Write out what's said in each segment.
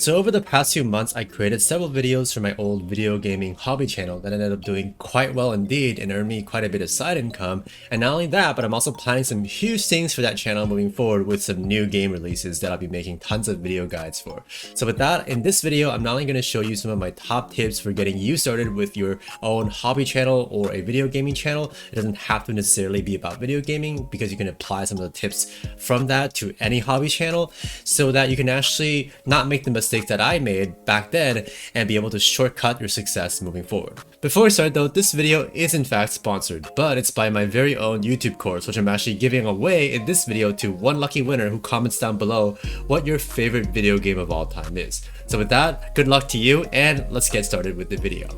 So over the past few months, I created several videos for my old video gaming hobby channel that ended up doing quite well indeed and earned me quite a bit of side income. And not only that, but I'm also planning some huge things for that channel moving forward with some new game releases that I'll be making tons of video guides for. So with that, in this video, I'm not only going to show you some of my top tips for getting you started with your own hobby channel or a video gaming channel. It doesn't have to necessarily be about video gaming because you can apply some of the tips from that to any hobby channel so that you can actually not make the mistakes that I made back then and be able to shortcut your success moving forward. Before we start though, this video is in fact sponsored, but it's by my very own YouTube course, which I'm actually giving away in this video to one lucky winner who comments down below what your favorite video game of all time is. So with that, good luck to you, and let's get started with the video.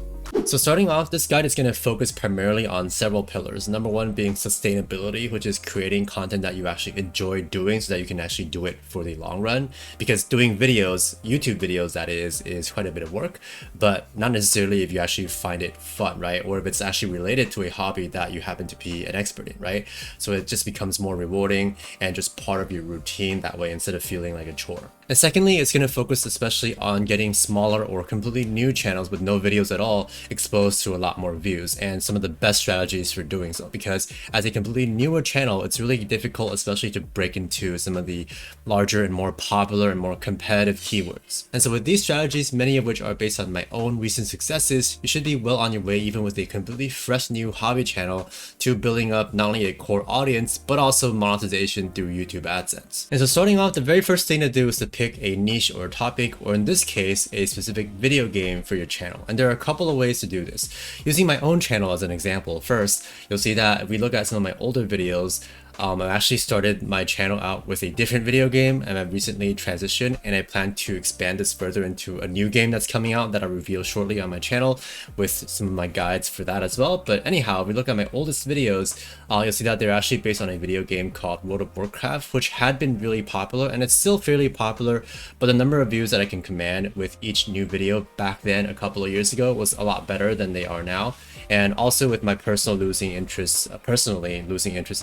So starting off, this guide is going to focus primarily on several pillars. Number one being sustainability, which is creating content that you actually enjoy doing so that you can actually do it for the long run. Because doing videos, YouTube videos that is quite a bit of work, but not necessarily if you actually find it fun, right? Or if it's actually related to a hobby that you happen to be an expert in, right? So it just becomes more rewarding and just part of your routine that way instead of feeling like a chore. And secondly, it's going to focus especially on getting smaller or completely new channels with no videos at all exposed to a lot more views and some of the best strategies for doing so, because as a completely newer channel, it's really difficult especially to break into some of the larger and more popular and more competitive keywords. And so with these strategies, many of which are based on my own recent successes, you should be well on your way even with a completely fresh new hobby channel to building up not only a core audience but also monetization through YouTube AdSense. And so starting off, the very first thing to do is to pick a niche or a topic, or in this case, a specific video game for your channel. And there are a couple of ways to do this. Using my own channel as an example, first, you'll see that if we look at some of my older videos, I actually started my channel out with a different video game, and I've recently transitioned, and I plan to expand this further into a new game that's coming out that I'll reveal shortly on my channel with some of my guides for that as well. But anyhow, if we look at my oldest videos, you'll see that they're actually based on a video game called World of Warcraft, which had been really popular, and it's still fairly popular, but the number of views that I can command with each new video back then a couple of years ago was a lot better than they are now. And also with my personally losing interest in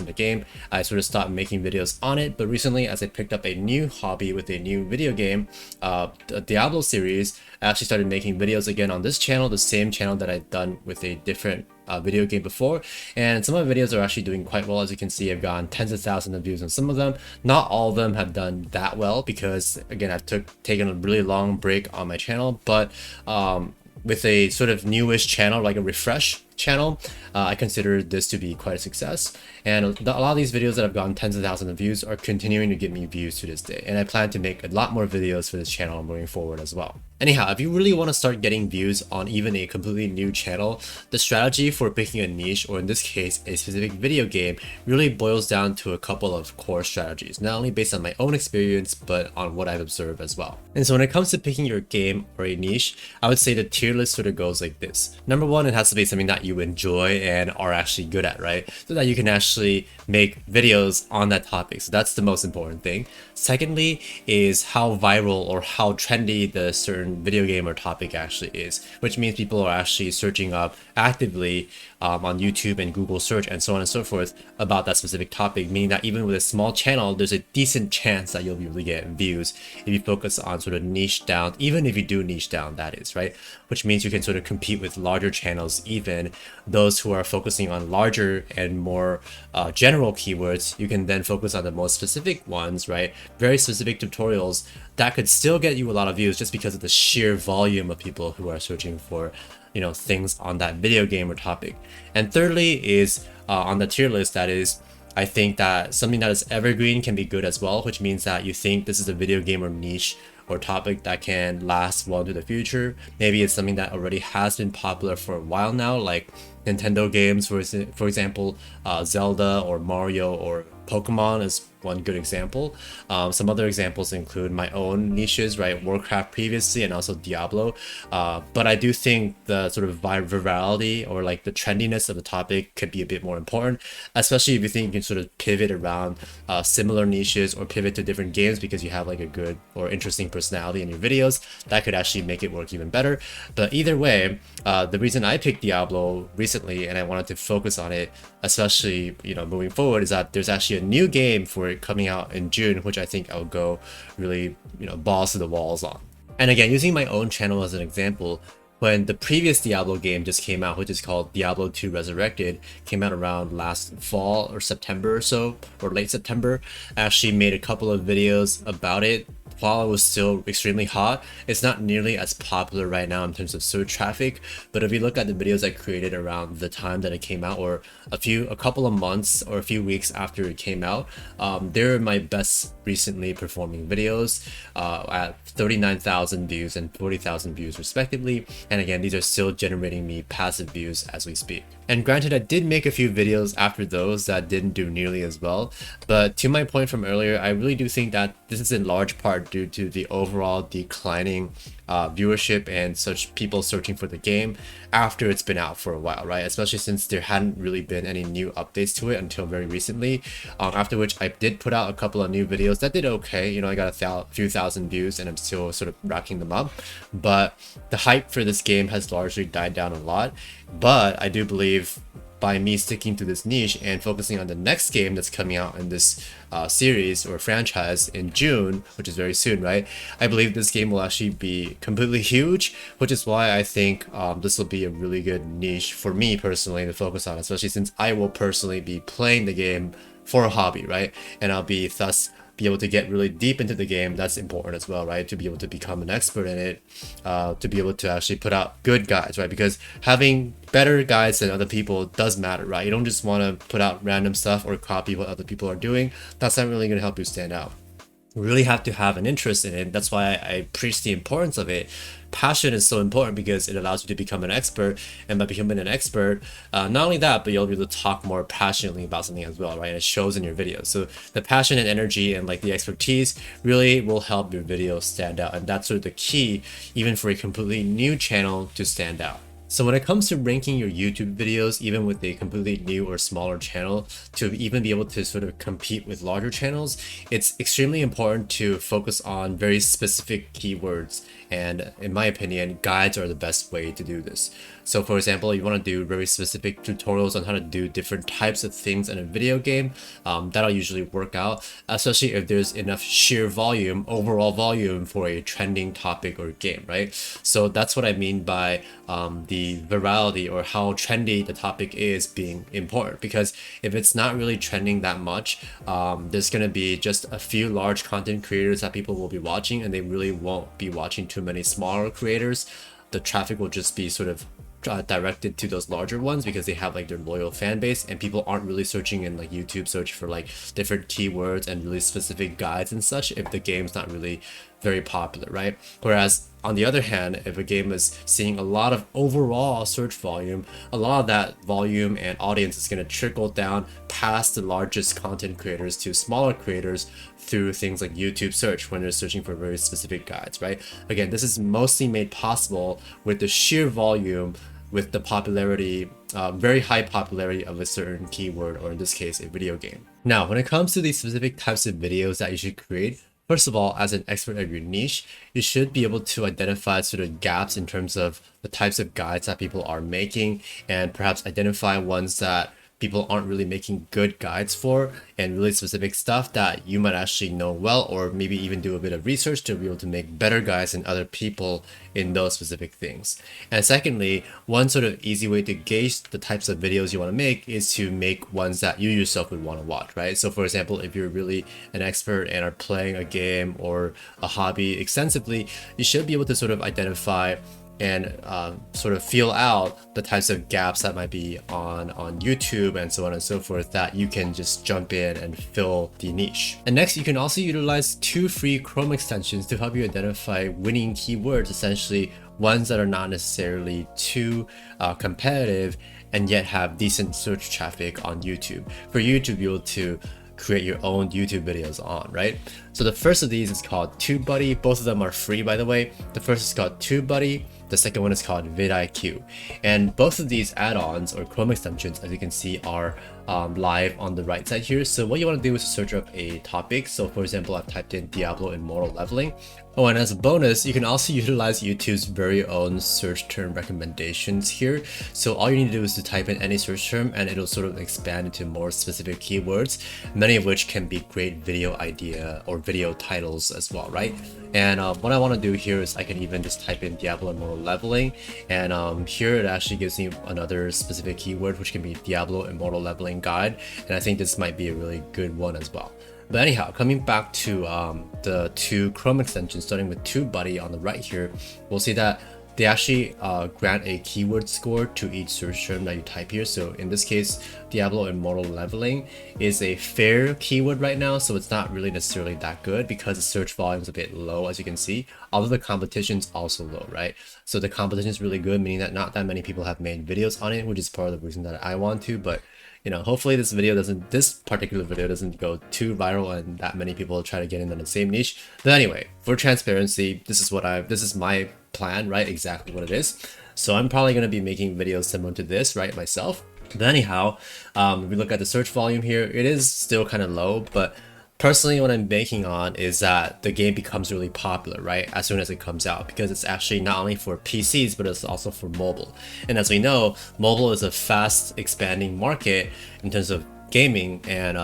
the game, I sort of stopped making videos on it. But recently, as I picked up a new hobby with a new video game, the Diablo series, I actually started making videos again on this channel, the same channel that I'd done with a different video game before, and some of my videos are actually doing quite well. As you can see, I've gotten tens of thousands of views on some of them. Not all of them have done that well because again, I've taken a really long break on my channel, but with a sort of newish channel, like a refresh channel, I consider this to be quite a success. And a lot of these videos that have gotten tens of thousands of views are continuing to get me views to this day, and I plan to make a lot more videos for this channel moving forward as well. Anyhow, if you really want to start getting views on even a completely new channel, the strategy for picking a niche, or in this case a specific video game, really boils down to a couple of core strategies, not only based on my own experience but on what I've observed as well. And so when it comes to picking your game or a niche, I would say the tier list sort of goes like this. Number one, it has to be something that you enjoy and are actually good at, right? So that you can actually make videos on that topic. So that's the most important thing. Secondly is how viral or how trendy the certain video game or topic actually is, which means people are actually searching up actively on YouTube and Google search and so on and so forth about that specific topic, meaning that even with a small channel, there's a decent chance that you'll be able to get views if you focus on sort of niche down, even if you do niche down, that is, right? Which means you can sort of compete with larger channels, even those who are focusing on larger and more general keywords. You can then focus on the most specific ones, right? Very specific tutorials that could still get you a lot of views just because of the sheer volume of people who are searching for, you know, things on that video game or topic. And thirdly is on the tier list, that is, I think that something that is evergreen can be good as well, which means that you think this is a video game or niche or topic that can last well into the future. Maybe it's something that already has been popular for a while now, like Nintendo games, for example, Zelda or Mario or Pokemon is one good example. Some other examples include my own niches, right? Warcraft previously and also Diablo. But I do think the sort of virality or like the trendiness of the topic could be a bit more important, especially if you think you can sort of pivot around similar niches or pivot to different games because you have like a good or interesting personality in your videos. That could actually make it work even better. But either way, the reason I picked Diablo recently and I wanted to focus on it, especially, you know, moving forward, is that there's actually a new game for it coming out in June, which I think I'll go really, you know, balls to the walls on. And again, using my own channel as an example, when the previous Diablo game just came out, which is called Diablo 2 Resurrected, came out around last fall or September or so, or late September, I actually made a couple of videos about it while it was still extremely hot. It's not nearly as popular right now in terms of search traffic, but if you look at the videos I created around the time that it came out, or a couple of months or a few weeks after it came out, they're my best recently performing videos at 39,000 views and 40,000 views respectively. And again, these are still generating me passive views as we speak. And granted, I did make a few videos after those that didn't do nearly as well, but to my point from earlier, I really do think that this is in large part due to the overall declining viewership and such people searching for the game after it's been out for a while, right? Especially since there hadn't really been any new updates to it until very recently, after which I did put out a couple of new videos that did okay. You know, I got a few thousand views and I'm still sort of racking them up, but the hype for this game has largely died down a lot. But I do believe by me sticking to this niche and focusing on the next game that's coming out in this series or franchise in June, which is very soon, right? I believe this game will actually be completely huge, which is why I think this will be a really good niche for me personally to focus on, especially since I will personally be playing the game for a hobby, right? And I'll be thus be able to get really deep into the game. That's important as well, right? To be able to become an expert in it, to be able to actually put out good guides, right? Because having better guides than other people does matter, right? You don't just want to put out random stuff or copy what other people are doing. That's not really going to help you stand out. You really have to have an interest in it. That's why I preach the importance of it. Passion is so important because it allows you to become an expert, and by becoming an expert, not only that, but you'll be able to talk more passionately about something as well, right? And it shows in your videos. So the passion and energy and like the expertise really will help your videos stand out, and that's sort of the key even for a completely new channel to stand out. So when it comes to ranking your YouTube videos, even with a completely new or smaller channel, to even be able to sort of compete with larger channels, it's extremely important to focus on very specific keywords. And in my opinion, guides are the best way to do this. So for example, you want to do very specific tutorials on how to do different types of things in a video game, that'll usually work out, especially if there's enough sheer volume, overall volume for a trending topic or game, right? So that's what I mean by the virality or how trendy the topic is being important, because if it's not really trending that much, there's going to be just a few large content creators that people will be watching, and they really won't be watching too many smaller creators. The traffic will just be sort of directed to those larger ones because they have like their loyal fan base, and people aren't really searching in like YouTube search for like different keywords and really specific guides and such if the game's not really very popular, right? Whereas on the other hand, if a game is seeing a lot of overall search volume, a lot of that volume and audience is going to trickle down past the largest content creators to smaller creators through things like YouTube search when they're searching for very specific guides, right? Again, this is mostly made possible with the sheer volume, with the popularity, very high popularity of a certain keyword, or in this case, a video game. Now, when it comes to these specific types of videos that you should create, first of all, as an expert of your niche, you should be able to identify sort of gaps in terms of the types of guides that people are making, and perhaps identify ones that people aren't really making good guides for, and really specific stuff that you might actually know well, or maybe even do a bit of research to be able to make better guides than other people in those specific things. And secondly, one sort of easy way to gauge the types of videos you want to make is to make ones that you yourself would want to watch, right? So for example, if you're really an expert and are playing a game or a hobby extensively, you should be able to sort of identify and sort of feel out the types of gaps that might be on YouTube and so on and so forth, that you can just jump in and fill the niche. And next, you can also utilize 2 free Chrome extensions to help you identify winning keywords, essentially ones that are not necessarily too competitive and yet have decent search traffic on YouTube for you to be able to create your own YouTube videos on, right? So the first of these is called TubeBuddy. Both of them are free, by the way. The first is called TubeBuddy. The second one is called vidIQ. And both of these add-ons or Chrome extensions, as you can see, are live on the right side here. So what you want to do is search up a topic. So for example, I've typed in Diablo Immortal Leveling. Oh, and as a bonus, you can also utilize YouTube's very own search term recommendations here. So all you need to do is to type in any search term and it'll sort of expand into more specific keywords, many of which can be great video idea or video titles as well, right? And what I want to do here is I can even just type in Diablo Immortal Leveling, and here it actually gives me another specific keyword, which can be Diablo Immortal Leveling Guide, and I think this might be a really good one as well. But anyhow, coming back to the two Chrome extensions, starting with TubeBuddy on the right here, we'll see that they actually grant a keyword score to each search term that you type here. So in this case, Diablo Immortal Leveling is a fair keyword right now, so it's not really necessarily that good because the search volume is a bit low, as you can see, although the competition is also low, right? So the competition is really good, meaning that not that many people have made videos on it, which is part of the reason that I want to, but you know, hopefully this particular video doesn't go too viral and that many people try to get in on the same niche. But anyway, for transparency, this is my plan, right? Exactly what it is. So I'm probably going to be making videos similar to this, right, myself. But anyhow, if we look at the search volume here, it is still kind of low, but personally what I'm banking on is that the game becomes really popular, right, as soon as it comes out, because it's actually not only for PCs but it's also for mobile. And as we know, mobile is a fast expanding market in terms of gaming, and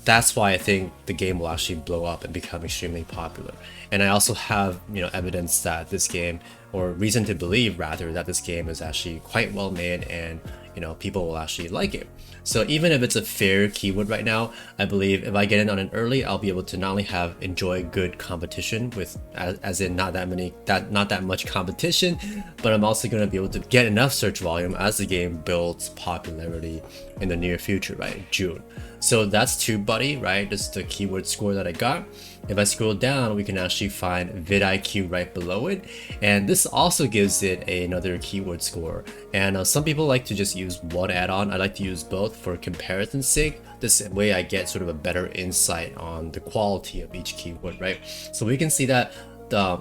that's why I think the game will actually blow up and become extremely popular. And I also have, you know, evidence that this game, or reason to believe rather, that this game is actually quite well made and, you know, people will actually like it. So even if it's a fair keyword right now, I believe if I get in on it early, I'll be able to not only enjoy good competition with, as in not that much competition, but I'm also going to be able to get enough search volume as the game builds popularity in the near future, right? June. So that's TubeBuddy, right? This is the keyword score that I got. If I scroll down, we can actually find vidIQ right below it, and this also gives it another keyword score. And some people like to just use one add-on. I like to use both for comparison's sake. This way I get sort of a better insight on the quality of each keyword, right? So we can see that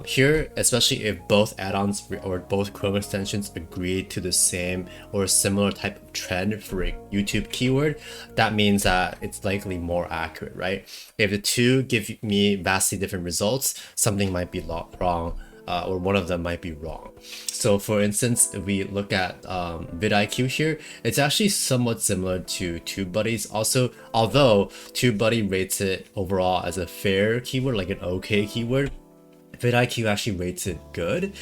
here, especially if both add-ons or both Chrome extensions agree to the same or similar type of trend for a YouTube keyword, that means that it's likely more accurate, right? If the two give me vastly different results, something might be wrong, or one of them might be wrong. So for instance, if we look at vidIQ here, it's actually somewhat similar to TubeBuddy's also, although TubeBuddy rates it overall as a fair keyword, like an okay keyword. vidIQ actually rates it good,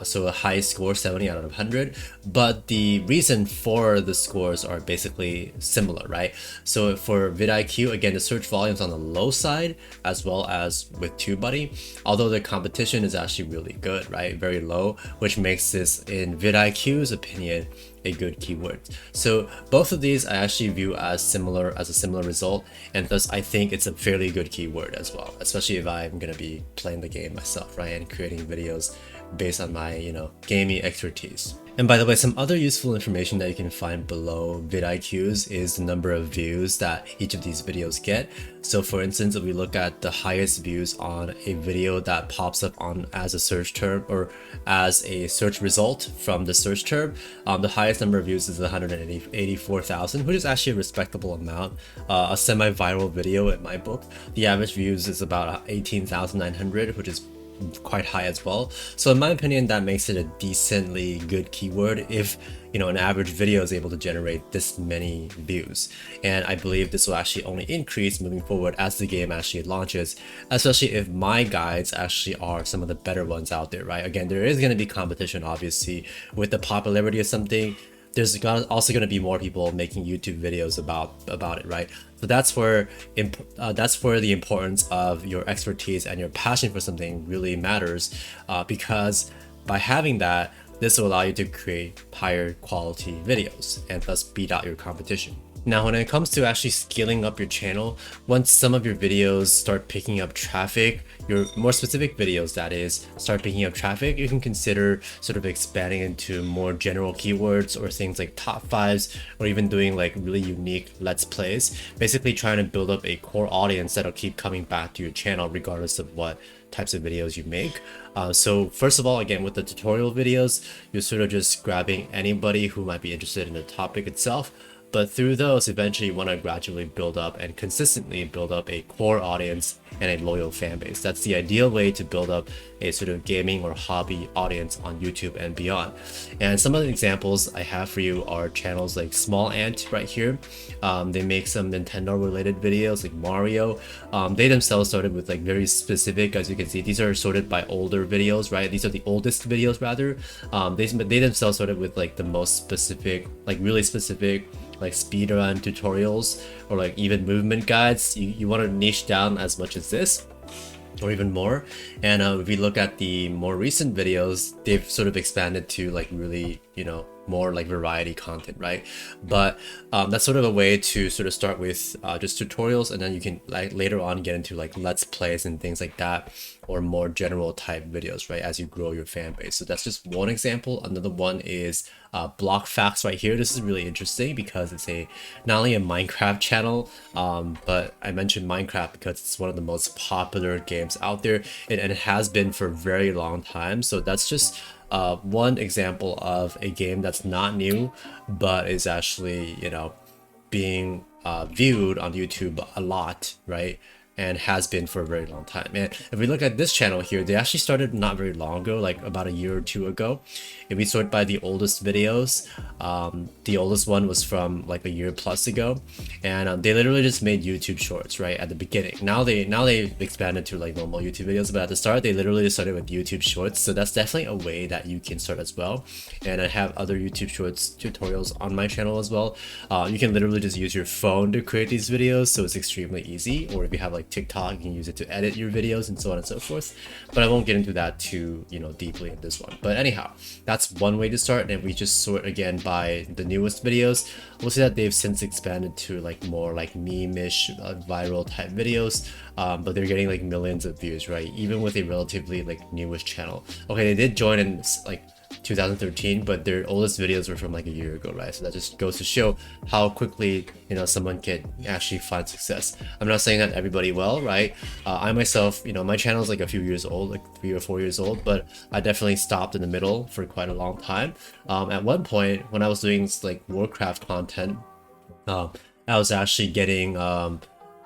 so a high score, 70 out of 100, but the reason for the scores are basically similar, right? So for vidIQ, again, the search volume is on the low side, as well as with TubeBuddy, although the competition is actually really good, right? Very low, which makes this, in vidIQ's opinion, a good keyword. So both of these I actually view as a similar result, and thus I think it's a fairly good keyword as well, especially if I'm gonna be playing the game myself, right, and creating videos based on my, you know, gaming expertise. And by the way, some other useful information that you can find below vidIQs is the number of views that each of these videos get. So for instance, if we look at the highest views on a video that pops up on as a search term or as a search result from the search term, the highest number of views is 184,000, which is actually a respectable amount. A semi-viral video in my book, the average views is about 18,900, which is quite high as well. So in my opinion, that makes it a decently good keyword if, you know, an average video is able to generate this many views. And I believe this will actually only increase moving forward as the game actually launches, especially if my guides actually are some of the better ones out there, right? Again, there is going to be competition, obviously, with the popularity of something. There's also going to be more people making YouTube videos about it, right? So that's where the importance of your expertise and your passion for something really matters, because by having that, this will allow you to create higher quality videos and thus beat out your competition. Now, when it comes to actually scaling up your channel, once some of your videos start picking up traffic, your more specific videos that is, start picking up traffic, you can consider sort of expanding into more general keywords or things like top fives, or even doing like really unique let's plays, basically trying to build up a core audience that'll keep coming back to your channel regardless of what types of videos you make. So first of all, again, with the tutorial videos, you're sort of just grabbing anybody who might be interested in the topic itself. But through those, eventually you want to gradually build up and consistently build up a core audience and a loyal fan base. That's the ideal way to build up a sort of gaming or hobby audience on YouTube and beyond. And some of the examples I have for you are channels like Small Ant right here. They make some Nintendo related videos like Mario. They themselves started with like very specific, as you can see, these are sorted by older videos, right? These are the oldest videos rather. They themselves started with like the most specific, like really specific like speedrun tutorials or like even movement guides. You want to niche down as much as this or even more. And if we look at the more recent videos, they've sort of expanded to like really, you know, more like variety content, right? But that's sort of a way to sort of start with just tutorials, and then you can like later on get into like let's plays and things like that, or more general type videos, right, as you grow your fan base. So that's just one example. Another one is Block Facts right here. This is really interesting because it's not only a Minecraft channel, but I mentioned Minecraft because it's one of the most popular games out there, and it has been for a very long time. So that's just one example of a game that's not new, but is actually, you know, being viewed on YouTube a lot, right? And has been for a very long time. And if we look at this channel here, they actually started not very long ago, like about a year or two ago. If we sort by the oldest videos, the oldest one was from like a year plus ago, and they literally just made YouTube shorts right at the beginning. Now they expanded to like normal YouTube videos, but at the start they literally just started with YouTube shorts. So that's definitely a way that you can start as well. And I have other YouTube shorts tutorials on my channel as well. You can literally just use your phone to create these videos, so it's extremely easy. Or if you have like TikTok, you can use it to edit your videos and so on and so forth. But I won't get into that too, you know, deeply in this one. But anyhow, that's one way to start. And if we just sort again by the newest videos, we'll see that they've since expanded to like more like meme-ish viral type videos. But they're getting like millions of views, right? Even with a relatively like newish channel. Okay, they did join in like 2013, but their oldest videos were from like a year ago, right? So that just goes to show how quickly, you know, someone can actually find success. I'm not saying that everybody will, right? I myself, you know, my channel is like a few years old, like 3 or 4 years old, but I definitely stopped in the middle for quite a long time. At one point when I was doing like Warcraft content, I was actually getting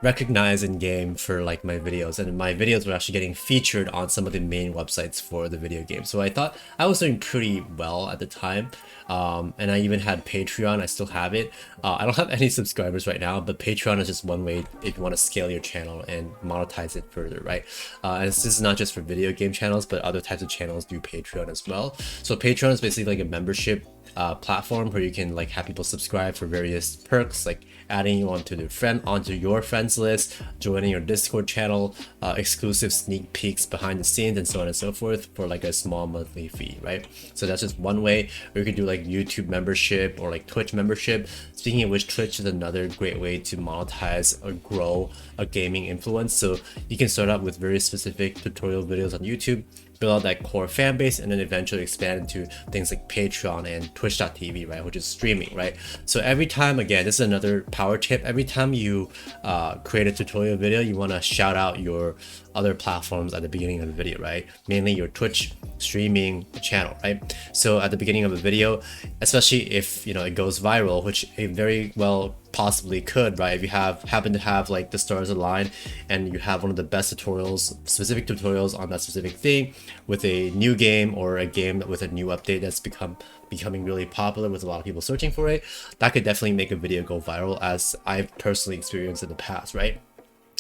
recognized in game for like my videos, and my videos were actually getting featured on some of the main websites for the video game. So I thought I was doing pretty well at the time, and I even had Patreon. I still have it. I don't have any subscribers right now, but Patreon is just one way if you want to scale your channel and monetize it further, right? And this is not just for video game channels, but other types of channels do Patreon as well. So Patreon is basically like a membership platform where you can like have people subscribe for various perks, like adding you onto your friends list, joining your Discord channel, exclusive sneak peeks behind the scenes, and so on and so forth for like a small monthly fee, right? So that's just one way. Or you could do like YouTube membership or like Twitch membership. Speaking of which, Twitch is another great way to monetize or grow a gaming influence. So you can start out with very specific tutorial videos on YouTube, build out that core fan base, and then eventually expand into things like Patreon and Twitch.tv, right, which is streaming, right? So every time, again, this is another power tip, every time you create a tutorial video, you want to shout out your other platforms at the beginning of the video, right? Mainly your Twitch streaming channel, right? So at the beginning of a video, especially if, you know, it goes viral, which it very well possibly could, right? If you happen to have like the stars align and you have one of the best tutorials, specific tutorials on that specific thing with a new game or a game with a new update that's becoming really popular with a lot of people searching for it, that could definitely make a video go viral, as I've personally experienced in the past, right?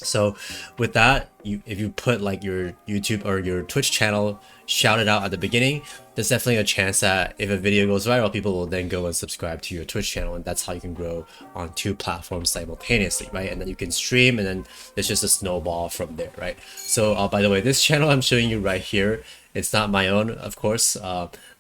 So with that, if you put like your YouTube or your Twitch channel, shout it out at the beginning, there's definitely a chance that if a video goes viral, people will then go and subscribe to your Twitch channel, and that's how you can grow on 2 platforms simultaneously, right? And then you can stream, and then it's just a snowball from there, right? So by the way, this channel I'm showing you right here, it's not my own, of course.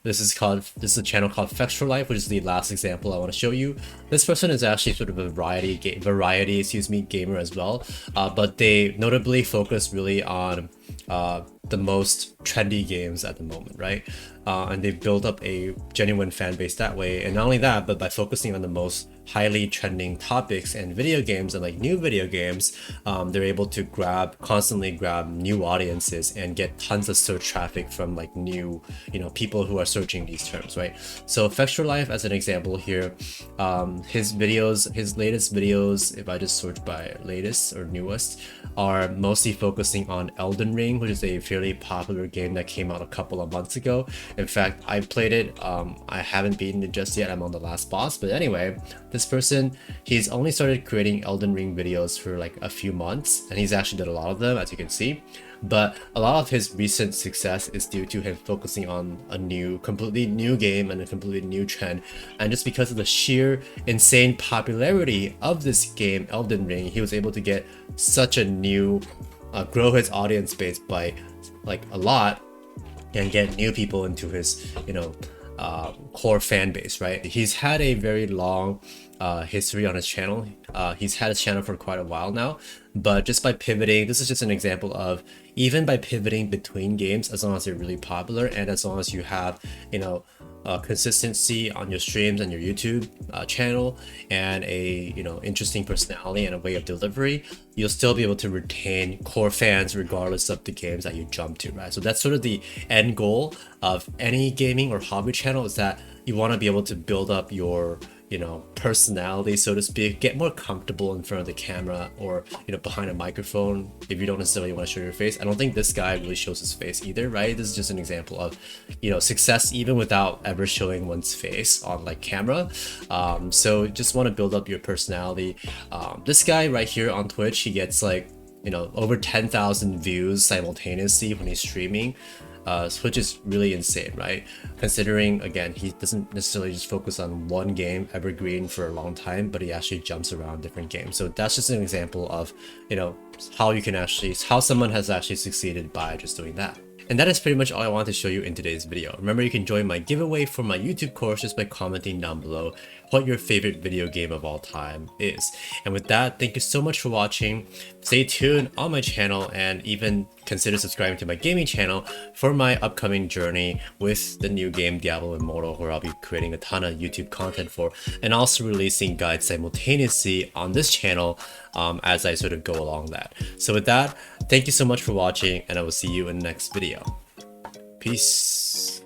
This is a channel called Factual Life, which is the last example I want to show you. This person is actually sort of a variety gamer as well, but they notably focus really on the most trendy games at the moment, right? And they've built up a genuine fan base that way. And not only that, but by focusing on the most highly trending topics and video games and like new video games, they're able to constantly grab new audiences and get tons of search traffic from like new, people who are searching these terms, right? So Factual Life as an example here, his latest videos, if I just search by latest or newest, are mostly focusing on Elden Ring, which is a fairly popular game that came out a couple of months ago. In fact, I played it. I haven't beaten it just yet. I'm on the last boss. But anyway, this person, he's only started creating Elden Ring videos for like a few months, and he's actually done a lot of them, as you can see. But a lot of his recent success is due to him focusing on a completely new game and a completely new trend. And just because of the sheer insane popularity of this game, Elden Ring, he was able to get such a grow his audience base by like a lot and get new people into his, core fan base, right? He's had a very long history on his channel. He's had his channel for quite a while now, but just by pivoting, this is just an example of even by pivoting between games, as long as they're really popular and as long as you have, consistency on your streams and your YouTube channel and a interesting personality and a way of delivery, you'll still be able to retain core fans regardless of the games that you jump to, right? So that's sort of the end goal of any gaming or hobby channel, is that you want to be able to build up your personality, so to speak, get more comfortable in front of the camera or behind a microphone if you don't necessarily want to show your face. I don't think this guy really shows his face either, right? This is just an example of success even without ever showing one's face on like camera. So just want to build up your personality. This guy right here on Twitch, he gets like over 10,000 views simultaneously when he's streaming. Which is really insane, right? Considering, again, he doesn't necessarily just focus on one game evergreen for a long time, but he actually jumps around different games. So that's just an example of how someone has actually succeeded by just doing that. And that is pretty much all I wanted to show you in today's video. Remember, you can join my giveaway for my YouTube course just by commenting down below what your favorite video game of all time is. And with that, thank you so much for watching. Stay tuned on my channel and even consider subscribing to my gaming channel for my upcoming journey with the new game Diablo Immortal, where I'll be creating a ton of YouTube content for, and also releasing guides simultaneously on this channel as I sort of go along that. So with that, thank you so much for watching, and I will see you in the next video. Peace.